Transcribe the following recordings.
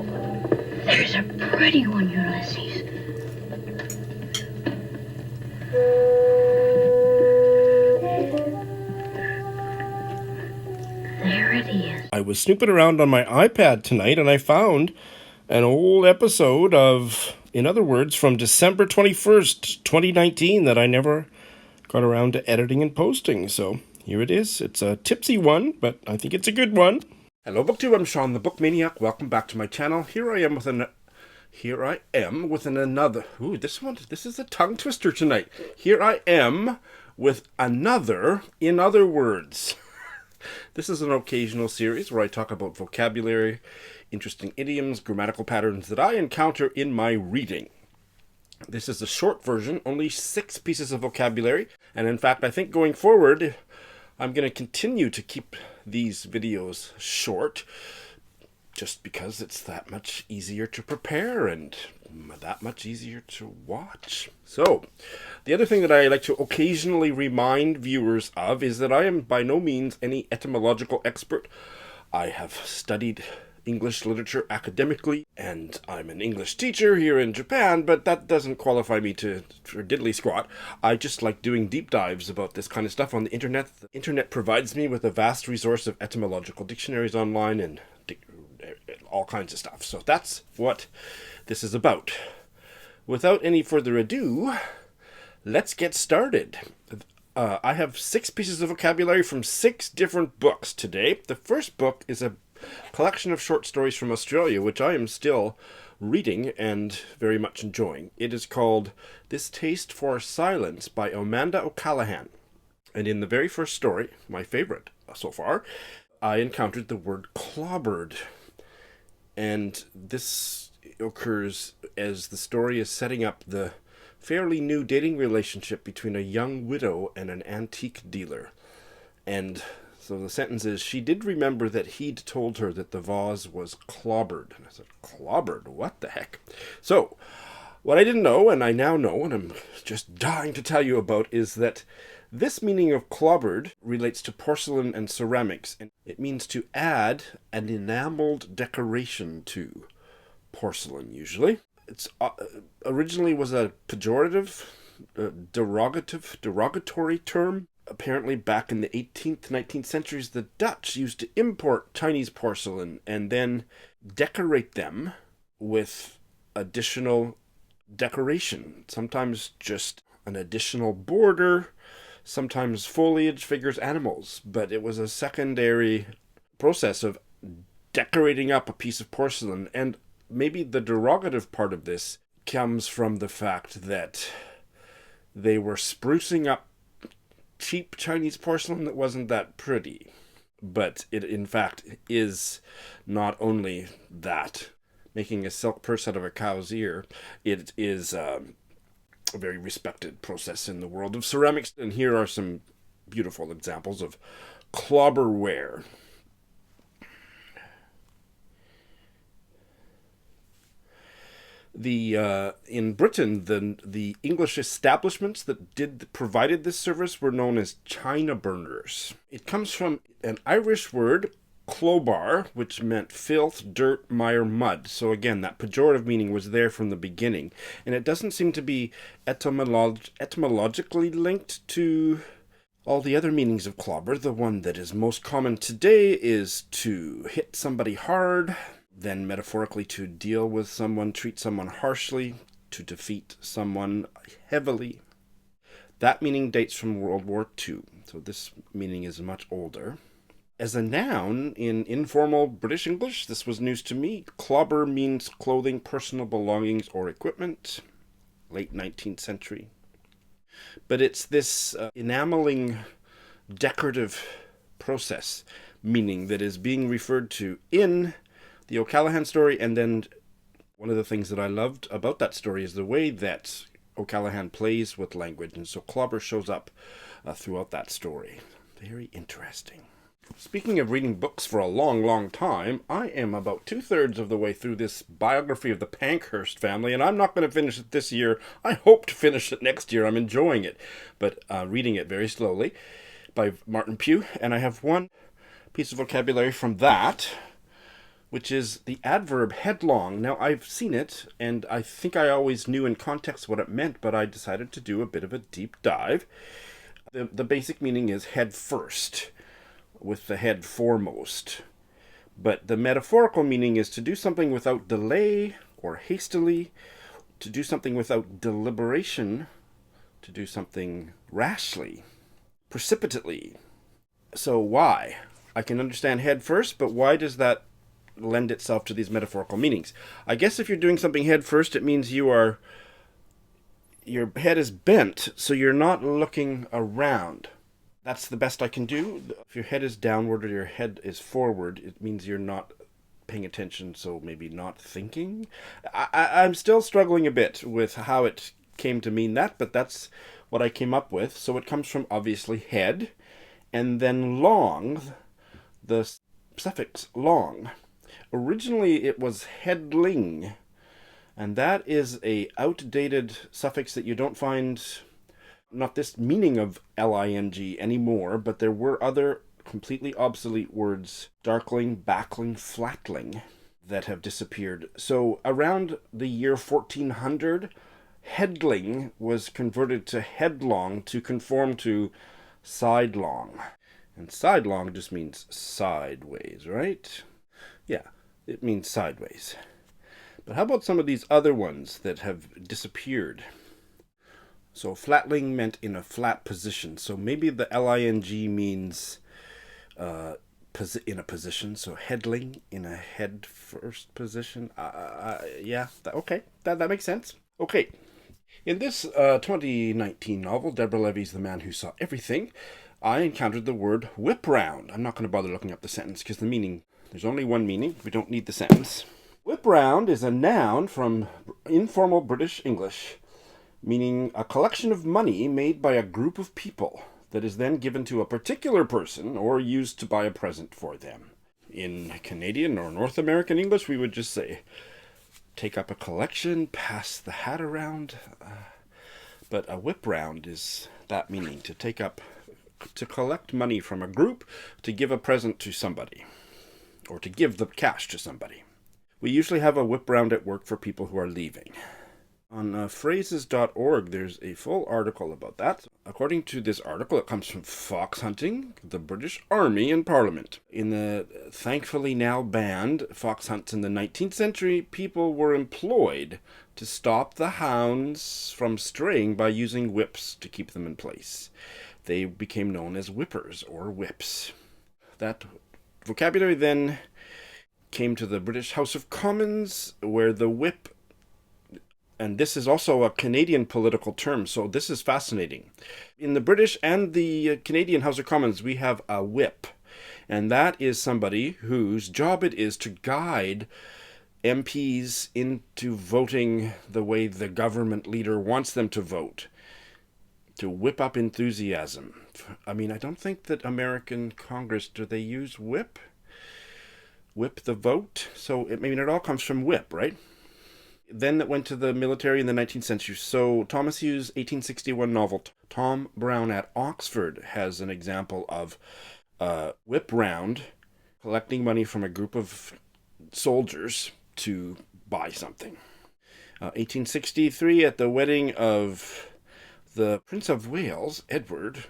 There's a pretty one, Ulysses. There it is. I was snooping around on my iPad tonight and I found an old episode of, in other words, from December 21st, 2019 that I never got around to editing and posting. So here it is. It's a tipsy one, but I think it's a good one. Hello, BookTube. I'm Sean, the Book Maniac. Welcome back to my channel. Here I am with another. Ooh, this is a tongue twister tonight. Here I am with another, in other words. This is an occasional series where I talk about vocabulary, interesting idioms, grammatical patterns that I encounter in my reading. This is a short version, only 6 pieces of vocabulary, and in fact I think going forward I'm going to continue to keep these videos short just because it's that much easier to prepare and that much easier to watch. So, the other thing that I like to occasionally remind viewers of is that I am by no means any etymological expert. I have studied English literature academically, and I'm an English teacher here in Japan, but that doesn't qualify me for diddly squat. I just like doing deep dives about this kind of stuff on the internet. The internet provides me with a vast resource of etymological dictionaries online and all kinds of stuff. So that's what this is about. Without any further ado, let's get started. I have 6 pieces of vocabulary from 6 different books today. The first book is a collection of short stories from Australia, which I am still reading and very much enjoying. It is called This Taste for Silence by Amanda O'Callaghan. And in the very first story, my favorite so far, I encountered the word clobbered. And this occurs as the story is setting up the fairly new dating relationship between a young widow and an antique dealer. And so the sentence is, she did remember that he'd told her that the vase was clobbered. And I said, clobbered? What the heck? So, what I didn't know, and I now know, and I'm just dying to tell you about, is that this meaning of clobbered relates to porcelain and ceramics, and it means to add an enameled decoration to porcelain, usually. It's originally was a pejorative, derogatory term. Apparently back in the 18th, 19th centuries, the Dutch used to import Chinese porcelain and then decorate them with additional decoration. Sometimes just an additional border, sometimes foliage, figures, animals. But it was a secondary process of decorating up a piece of porcelain. And maybe the derogative part of this comes from the fact that they were sprucing up cheap Chinese porcelain that wasn't that pretty. But it in fact is not only that. Making a silk purse out of a cow's ear, it is a very respected process in the world of ceramics. And here are some beautiful examples of clobberware. In Britain, the English establishments that provided this service were known as china burners. It comes from an Irish word, clobber, which meant filth, dirt, mire, mud. So again, that pejorative meaning was there from the beginning. And it doesn't seem to be etymologically linked to all the other meanings of clobber. The one that is most common today is to hit somebody hard, then metaphorically to deal with someone, treat someone harshly, to defeat someone heavily. That meaning dates from World War II, so this meaning is much older. As a noun in informal British English, this was news to me. Clobber means clothing, personal belongings, or equipment. Late 19th century. But it's this enameling, decorative process meaning that is being referred to in the O'Callaghan story, and then one of the things that I loved about that story is the way that O'Callaghan plays with language, and so clobber shows up throughout that story. Very interesting. Speaking of reading books for a long, long time, I am about 2/3 of the way through this biography of the Pankhurst family, and I'm not going to finish it this year. I hope to finish it next year. I'm enjoying it, but reading it very slowly by Martin Pugh, and I have one piece of vocabulary from that, which is the adverb headlong. Now, I've seen it, and I think I always knew in context what it meant, but I decided to do a bit of a deep dive. The basic meaning is head first, with the head foremost. But the metaphorical meaning is to do something without delay or hastily, to do something without deliberation, to do something rashly, precipitately. So why? I can understand head first, but why does that lend itself to these metaphorical meanings? I guess if you're doing something head first, it means your head is bent, so you're not looking around. That's the best I can do. If your head is downward or your head is forward, it means you're not paying attention, so maybe not thinking. I'm still struggling a bit with how it came to mean that, but that's what I came up with. So it comes from, obviously, head, and then long, the suffix long. Originally, it was headling, and that is a outdated suffix that you don't find, not this meaning of ling anymore, but there were other completely obsolete words, darkling, backling, flatling, that have disappeared. So around the year 1400, headling was converted to headlong to conform to sidelong. And sidelong just means sideways, right? Yeah, it means sideways. But how about some of these other ones that have disappeared? So flatling meant in a flat position. So maybe the ling means in a position. So headling in a head first position. Okay, that makes sense. Okay. In this 2019 novel, Deborah Levy's The Man Who Saw Everything, I encountered the word whip round. I'm not going to bother looking up the sentence because there's only one meaning. We don't need the sentence. Whip round is a noun from informal British English, meaning a collection of money made by a group of people that is then given to a particular person or used to buy a present for them. In Canadian or North American English, we would just say, take up a collection, pass the hat around. But a whip round is that meaning, to collect money from a group to give a present to somebody, or to give the cash to somebody. We usually have a whip round at work for people who are leaving. On phrases.org, there's a full article about that. According to this article, it comes from fox hunting, the British Army, and Parliament. In the thankfully now banned fox hunts in the 19th century, people were employed to stop the hounds from straying by using whips to keep them in place. They became known as whippers or whips. That vocabulary then came to the British House of Commons, where the whip, and this is also a Canadian political term, so this is fascinating. In the British and the Canadian House of Commons, we have a whip, and that is somebody whose job it is to guide MPs into voting the way the government leader wants them to vote, to whip up enthusiasm. I mean, I don't think that American Congress, do they use whip? Whip the vote? So, it all comes from whip, right? Then it went to the military in the 19th century. So Thomas Hughes' 1861 novel, Tom Brown at Oxford, has an example of whip round, collecting money from a group of soldiers to buy something. 1863, at the wedding of the Prince of Wales, Edward,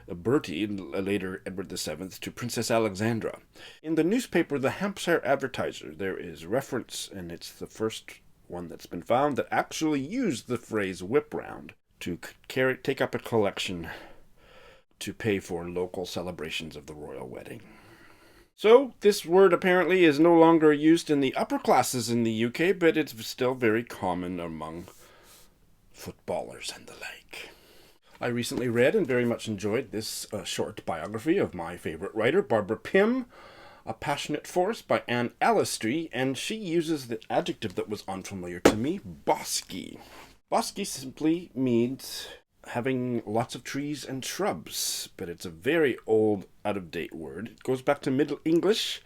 Bertie, later Edward VII, to Princess Alexandra. In the newspaper, the Hampshire Advertiser, there is reference, and it's the first one that's been found that actually used the phrase whip round to take up a collection to pay for local celebrations of the royal wedding. So this word apparently is no longer used in the upper classes in the UK, but it's still very common among footballers and the like. I recently read and very much enjoyed this short biography of my favorite writer, Barbara Pym, A Passionate Force by Anne Allistry, and she uses the adjective that was unfamiliar to me, bosky. Bosky simply means having lots of trees and shrubs, but it's a very old, out-of-date word. It goes back to Middle English.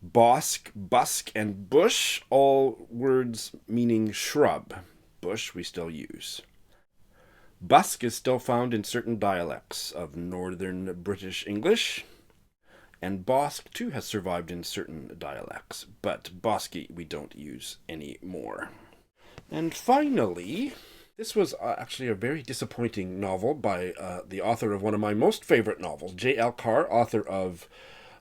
Bosk, busk, and bush, all words meaning shrub. Bush we still use. Busk is still found in certain dialects of Northern British English. And bosk, too, has survived in certain dialects, but bosky we don't use anymore. And finally, this was actually a very disappointing novel by the author of one of my most favorite novels, J.L. Carr, author of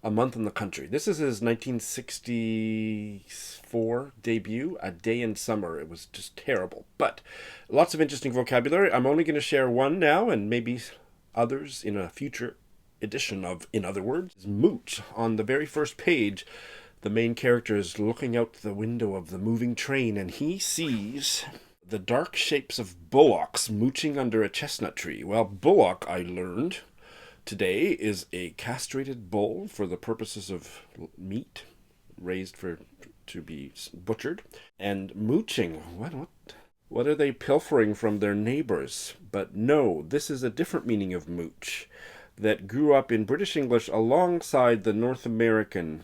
A Month in the Country. This is his 1964 debut, A Day in Summer. It was just terrible, but lots of interesting vocabulary. I'm only going to share one now, and maybe others in a future edition of In Other Words. Mooch. On the very first page, the main character is looking out the window of the moving train, and he sees the dark shapes of bullocks mooching under a chestnut tree. Well, bullock, I learned today, is a castrated bull for the purposes of meat, raised to be butchered. And mooching, what are they pilfering from their neighbors? But no, this is a different meaning of mooch that grew up in British English alongside the North American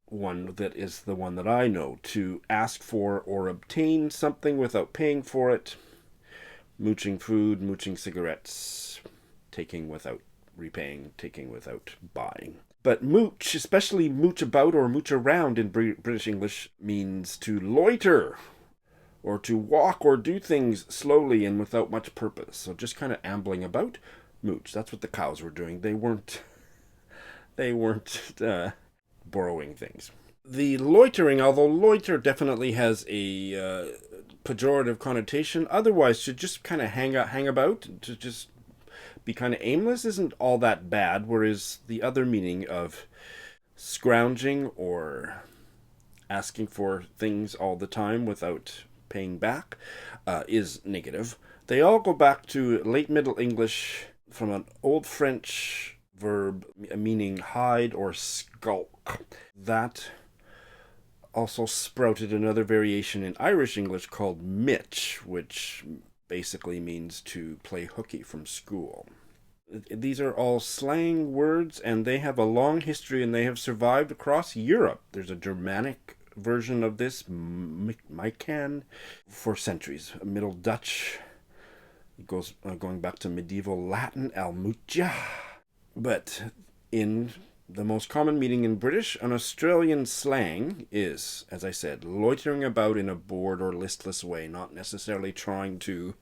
one that is the one that I know, to ask for or obtain something without paying for it, mooching food, mooching cigarettes, taking without repaying, taking without buying. But mooch, especially mooch about or mooch around in British English, means to loiter, or to walk or do things slowly and without much purpose. So just kind of ambling about. Mooch. That's what the cows were doing. They weren't borrowing things. The loitering, although loiter definitely has a pejorative connotation, otherwise to just kind of hang about, to just be kind of aimless, isn't all that bad, whereas the other meaning of scrounging or asking for things all the time without paying back is negative. They all go back to late Middle English from an Old French verb meaning hide or skulk. That also sprouted another variation in Irish English called mitch, which basically means to play hooky from school. These are all slang words, and they have a long history, and they have survived across Europe. There's a Germanic version of this, Mycan, for centuries. Middle Dutch, it goes going back to medieval Latin, almutia. But in the most common meaning in British and Australian slang is, as I said, loitering about in a bored or listless way, not necessarily trying to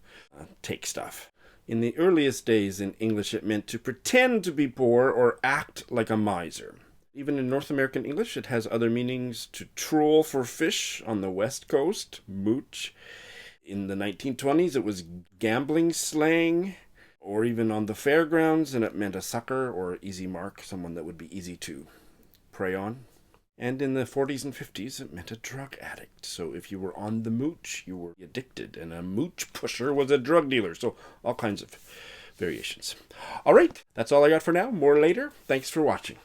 take stuff. In the earliest days in English, it meant to pretend to be poor or act like a miser. Even in North American English, it has other meanings: to troll for fish on the West Coast, mooch. In the 1920s, it was gambling slang, or even on the fairgrounds, and it meant a sucker or easy mark, someone that would be easy to prey on. And in the 40s and 50s, it meant a drug addict. So if you were on the mooch, you were addicted, and a mooch pusher was a drug dealer. So all kinds of variations. All right, that's all I got for now. More later. Thanks for watching.